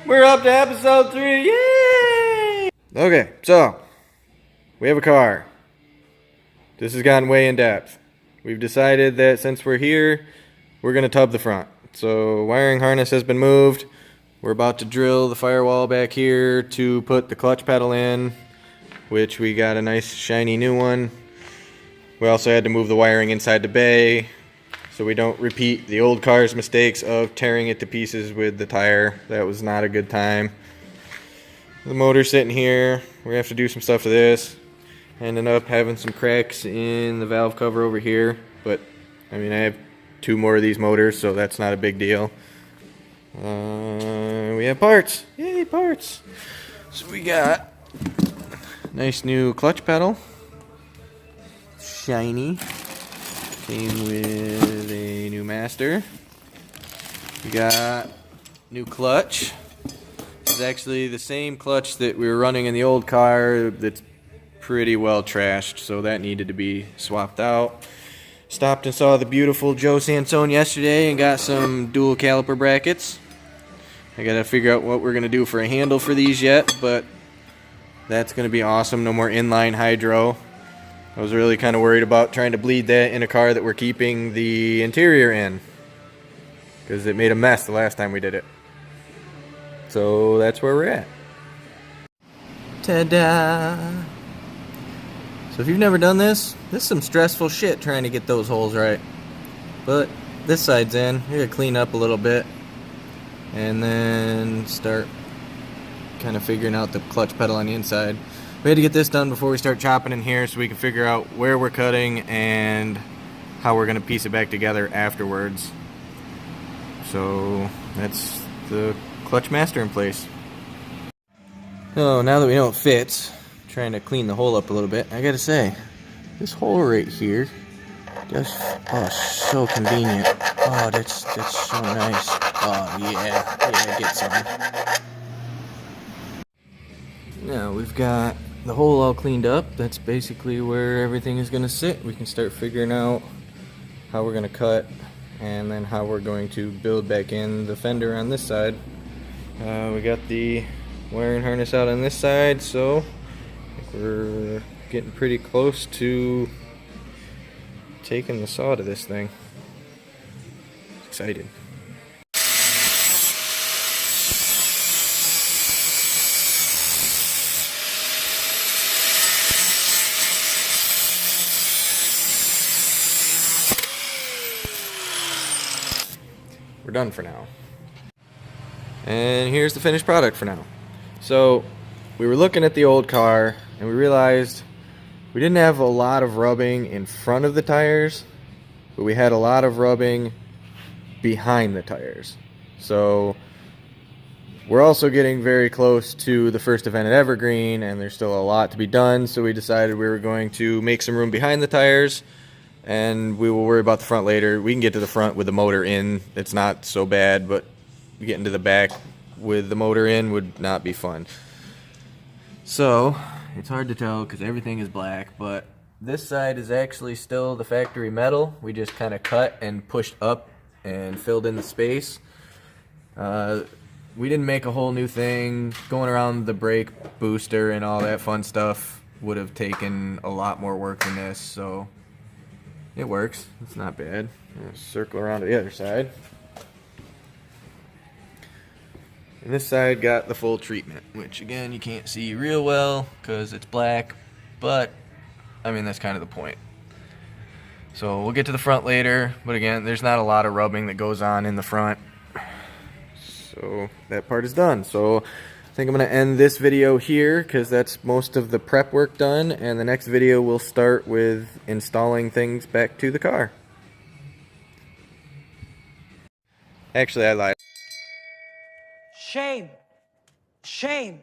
We're up to episode 3. Yay! Okay, so we have a car. This has gotten way in depth. We've decided that since we're here, we're going to tub the front. So wiring harness has been moved. We're about to drill the firewall back here to put the clutch pedal in, which we got a nice shiny new one. We also had to move the wiring inside the bay so we don't repeat the old car's mistakes of tearing it to pieces with the tire. That was not a good time. The motor's sitting here. We have to do some stuff to this. Ended up having some cracks in the valve cover over here, but I mean I have 2 more of these motors, so that's not a big deal. We have parts. Yay, parts. So we got nice new clutch pedal. Shiny. Came with a new master. We got new clutch. This is actually the same clutch that we were running in the old car that's pretty well trashed, so that needed to be swapped out. Stopped and saw the beautiful Joe Sansone yesterday and got some dual caliper brackets. I gotta figure out what we're gonna do for a handle for these yet, but that's gonna be awesome. No more inline hydro. I was really kind of worried about trying to bleed that in a car that we're keeping the interior in, because it made a mess the last time we did it. So that's where we're at. Ta-da! So if you've never done this is some stressful shit trying to get those holes right. But this side's in. You're gonna clean up a little bit and then start kind of figuring out the clutch pedal on the inside. We had to get this done before we start chopping in here so we can figure out where we're cutting and how we're going to piece it back together afterwards. So that's the clutch master in place. So now that we know it fits, trying to clean the hole up a little bit, I gotta say, this hole right here, so convenient. Oh, that's so nice. Oh yeah, get some. Now we've got the hole all cleaned up. That's basically where everything is going to sit. We can start figuring out how we're going to cut and then how we're going to build back in the fender on this side. We got the wiring harness out on this side, so I think we're getting pretty close to taking the saw to this thing. Excited. We're done for now. And here's the finished product for now. So we were looking at the old car and we realized we didn't have a lot of rubbing in front of the tires, but we had a lot of rubbing behind the tires. So we're also getting very close to the first event at Evergreen and there's still a lot to be done, so we decided we were going to make some room behind the tires and we will worry about the front later. We can get to the front with the motor in. It's not so bad, but getting to the back with the motor in would not be fun. So it's hard to tell because everything is black, but this side is actually still the factory metal. We just kind of cut and pushed up and filled in the space. We didn't make a whole new thing. Going around the brake booster and all that fun stuff would have taken a lot more work than this, so it works. It's not bad. Circle around to the other side. And this side got the full treatment, which again you can't see real well because it's black, but I mean that's kind of the point. So we'll get to the front later, but again there's not a lot of rubbing that goes on in the front. So that part is done. So I think I'm going to end this video here because that's most of the prep work done, and the next video we'll start with installing things back to the car. Actually, I lied. Shame. Shame.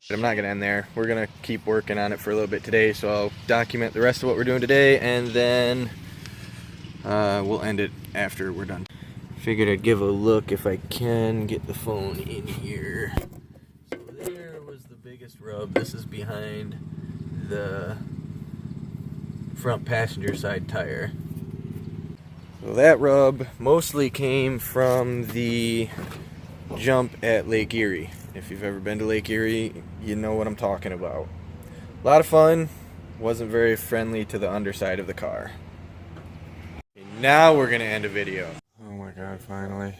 But I'm not going to end there. We're going to keep working on it for a little bit today, so I'll document the rest of what we're doing today, and then we'll end it after we're done. Figured I'd give a look if I can get the phone in here. So there was the biggest rub. This is behind the front passenger side tire. So that rub mostly came from the jump at Lake Erie. If you've ever been to Lake Erie, you know what I'm talking about. A lot of fun. Wasn't very friendly to the underside of the car. And now we're going to end a video. Oh my god, finally.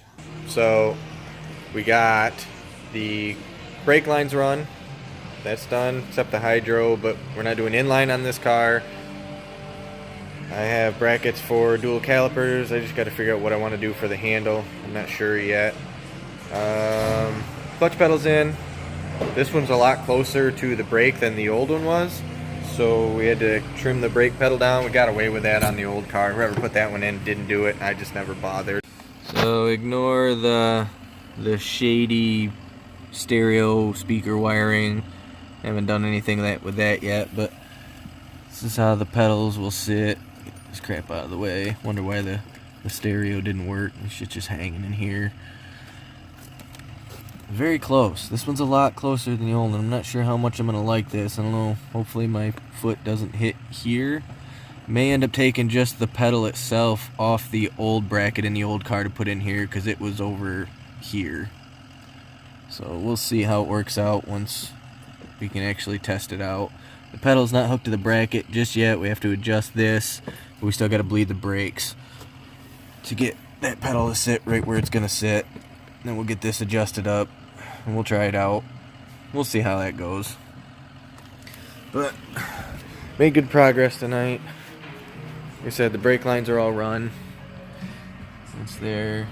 So, we got the brake lines run. That's done, except the hydro, but we're not doing inline on this car. I have brackets for dual calipers. I just got to figure out what I want to do for the handle. I'm not sure yet. Clutch pedal's in. This one's a lot closer to the brake than the old one was, so we had to trim the brake pedal down. We got away with that on the old car. Whoever put that one in didn't do it. I just never bothered. So ignore the shady stereo speaker wiring. Haven't done anything with that yet, but this is how the pedals will sit. Get this crap out of the way. Wonder why the stereo didn't work. This shit's just hanging in here. Very close. This one's a lot closer than the old one. I'm not sure how much I'm going to like this. I don't know. Hopefully my foot doesn't hit here. May end up taking just the pedal itself off the old bracket in the old car to put in here because it was over here. So we'll see how it works out once we can actually test it out. The pedal's not hooked to the bracket just yet. We have to adjust this. But we still got to bleed the brakes to get that pedal to sit right where it's going to sit. Then we'll get this adjusted up and we'll try it out. We'll see how that goes. But made good progress tonight. Like I said, the brake lines are all run. It's there.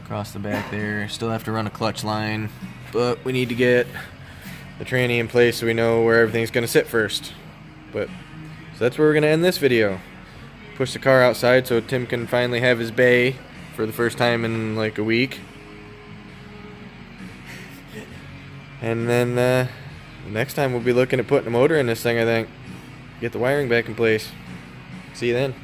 Across the back there. Still have to run a clutch line. But we need to get the tranny in place so we know where everything's going to sit first. So that's where we're going to end this video. Push the car outside so Tim can finally have his bay for the first time in like a week. And then next time we'll be looking at putting a motor in this thing, I think. Get the wiring back in place. See you then.